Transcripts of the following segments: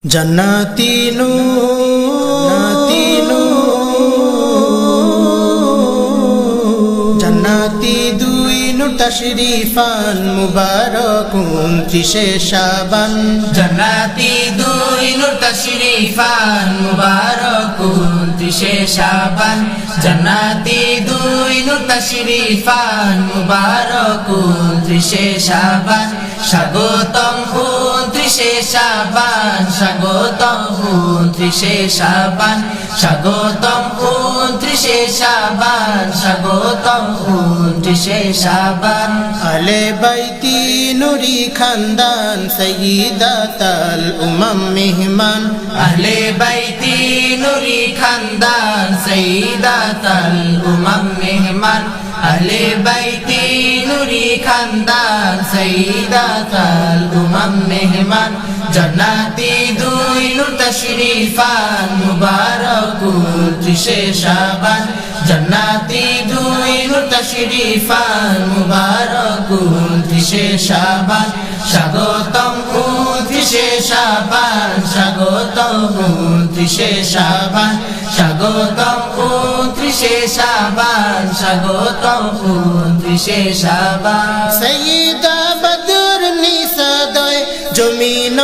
জান্নাতি নূর জান্নাতি দুই নূর তাশরিফান মুবারাকুন 30 শাবান জান্নাতি দুই নূর তাশরিফান মুবারাকুন 30 শাবান জান্নাতি দুই নূর তাশরিফান মুবারাকুন 30 শাবান স্বাগতম 29 শাবান স্বাগতম 29 শাবান স্বাগতম 29 শাবান স্বাগতম 29 শাবান আলে বাইতি নুরি খানদান সাইয়্যিদাতুল উমাম মেহমান আহলে বাইতি নুরি খানদান সাইয়্যিদাতুল উমাম মেহমান আহলে বাইতি নুরি খানদান সাইয়্যিদাতুল উমাম মেহমান জান্নাতি দুই নূর তাশরিফান মুবারাকুন 30 শাবান জান্নাতি দুই নূর তাশরিফান মুবারাকুন 30 শাবান স্বাগতম 29 শাবান স্বাগতম 29 শাবান স্বাগতম 29 শাবান স্বাগতম 29 শাবান সাইয়্যিদা বদর নিসাদয় জমিন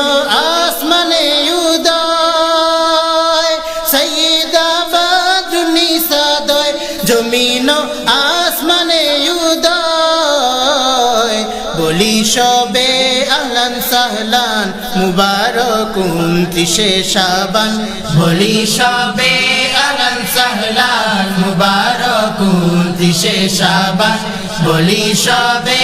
আসমানে উদয় সাইয়্যিদা বদর নিসাদয় জমিন আসমানে উদয় বলি সবে আহলান সাহলান মুবারাকুন 30 শাবান বলি সবে আহলান সাহলান মুবারাকুন 30 শাবান বলি সবে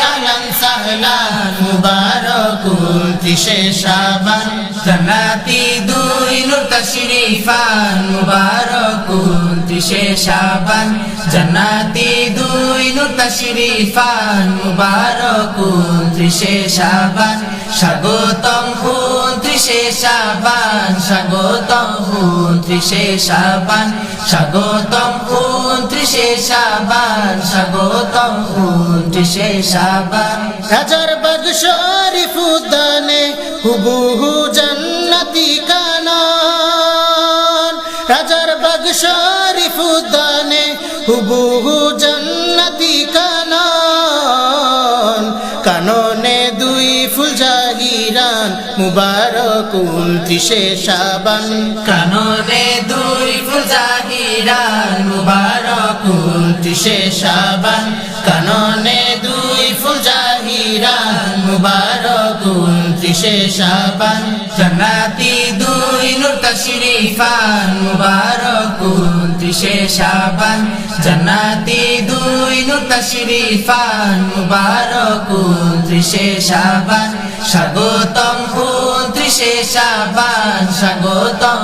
আহলান সাহলান মুবারাকুন 30 শাবান জান্নাতি দুই নূর তাশরিফান মুবারাকুন 30 শাবান জান্নাতি দুই নূর তাশরিফান মুবারাকুন 30 শাবান স্বাগতম 29 শাবান স্বাগতম 29 শাবান স্বাগতম 29 শাবান স্বাগতম 29 শাবান রাজার বাগ শরীফ উদ্যানে হুবহু জান্নাতি কানন রাজার বাগ শরীফ উদ্যানে হুবহু জান্নাতি কানন কাননে দুই ফুল জাহিরান মুবারাকুন 30 শাবান কাননে দুই ফুল জাহিরান মুবারাকুন 30 শাবান কাননে দুই ফুল জাহিরান মুবারাকুন 30 শাবান জান্নাতি দুই নূর তাশরিফান মুবারাকুন 30 শাবান জান্নাতি দুই নূর তাশরিফান মুবারাকুন 30 শাবান স্বাগতম 29 শাবান স্বাগতম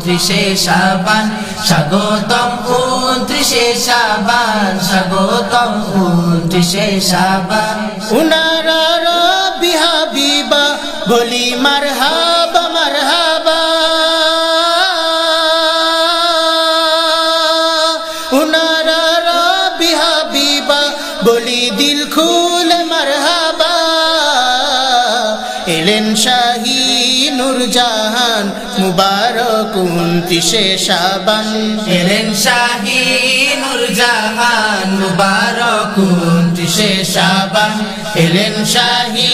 29 শাবান স্বাগতম 29 শাবান স্বাগতম 29 শাবান উনারা রব্বি হাবিবা বলি মারহাবা মারহাবা উনারা রব্বি হাবিবা বলি দিল খুলে মারহাবা এলেন শাহী নূরজাহান মুবারাকুন 30 শাবান এলেন শাহী নূরজাহান মুবারাকুন 30 শাবান এলেন শাহী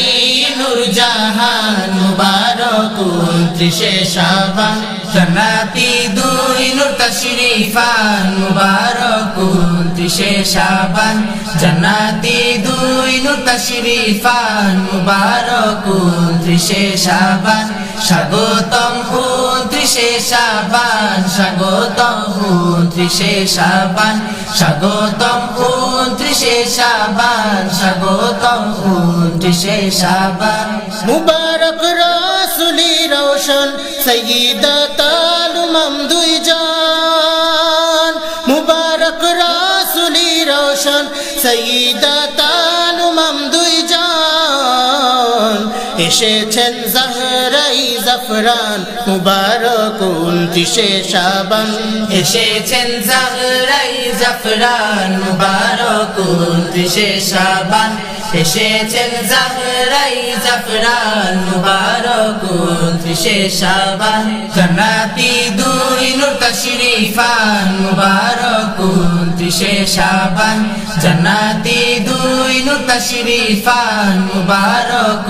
নূরজাহান মুবারাকুন 30 শাবান জান্নাতি দুই নূর তাশরিফান মুবারাকুন 30 শাবান জান্নাতি দুই নূর তাশরিফান মুবারাকুন 30 শাবান স্বাগতম 29 শাবান স্বাগতম 29 শাবান স্বাগতম 29 শাবান স্বাগতম 29 শাবান মুবারক রাসূলি রওশন সাইয়্যিদাতুল উমাম দুই জান মুবারক রাসূলি রওশন সাইয়্যিদাতুল উমাম দুই জান এসেছেন জাহরাই জাফরান মুবারাকুন 30 শাবান এসেছেন জাহরাই জাফরান মুবারাকুন 30 শাবান এসেছেন জাহরাই জাফরান মুবারক মুবারক 29শে শাবান জান্নাতি দুই নূর তাশরিফান মুবারক 29শে শাবান জান্নাতি দুই নূর তাশরিফান মুবারক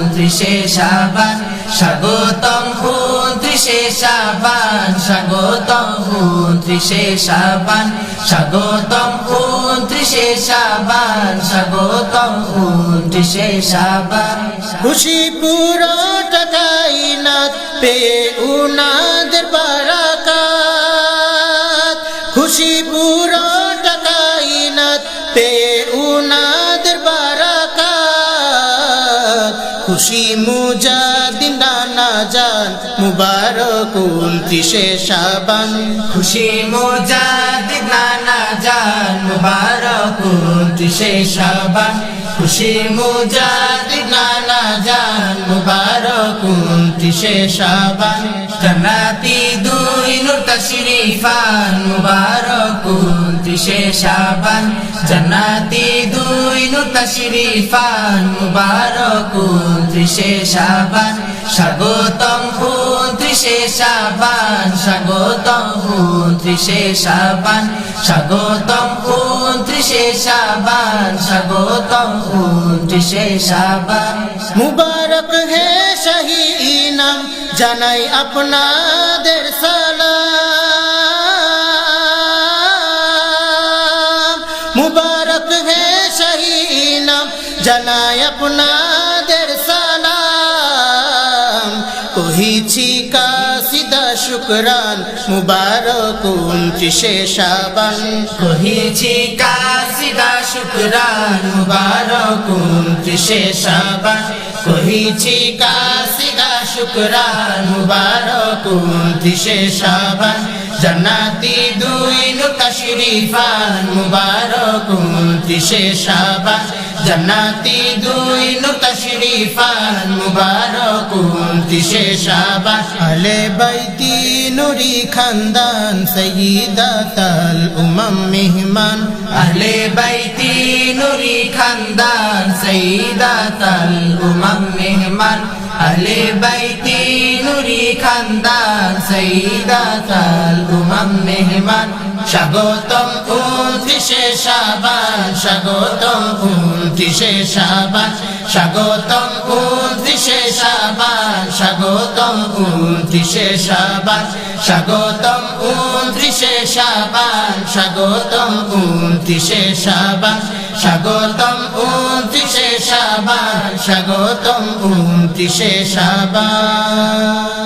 29শে শাবান স্বাগতম 29শে শাবান স্বাগতম 29শে শাবান স্বাগতম 29শে শাবান স্বাগতম 29শে শাবান খুশি পুরোটা কায়নাত পেয়ে উনাদের বারাকাত খুশি পুরোটা কায়নাত পেয়ে উনাদের বারাকাত খুশি মুজাদ্দিদ নানা জান মুবারক 29শে শাবান খুশি মুজাদ্দিদ নানা জান মুবারক 29শে শাবান খুশি মুজাদ্দিদ নানা জান মুবারক 29শে শাবান জান্নাতি দুই নূর তাশরিফান মুবারক 29শে শাবান জান্নাতি দুই নূর তাশরিফান মুবারক 29শে শাবান স্বাগতম 29শে শাবান স্বাগতম 29শে শাবান স্বাগতম 29শে শাবান স্বাগতম 29শে শাবান মুবারক হে শাহী ইনাম জানাই আপনাদের সালাম মুবারক হে শাহী ইনাম জানাই আপনাদের সালাম কহিছি কাসিদা শুকরান মুবারক 29শে শাবান কহিছি কাসিদা শুকরান মুবারক 29শে শাবান কহিছি কাসিদা শুকরান মুবারক 29শে শাবান জান্নাতি দুই নূর তাশরিফান মুবারক 29শে শাবান জান্নাতি দুই নূর তাশরিফান মুবারক 29শে শাবান আলে বাইতি নুরি খানদান সয়্যিদাতাল উমাম মেহমান আহলে বাইতি নুরি খানদান সয়্যিদাতাল উমাম মেহমান আহলে বাইতি নুরি খানদান সয়্যিদাতাল উমাম মেহমান স্বাগতম 29শে শাবান স্বাগতম 29শে শাবান স্বাগতম 29শে শাবান স্বাগতম 29শে শাবান স্বাগতম 29শে শাবান স্বাগতম 29শে শাবান স্বাগতম 29শে শাবান স্বাগতম 29শে শাবান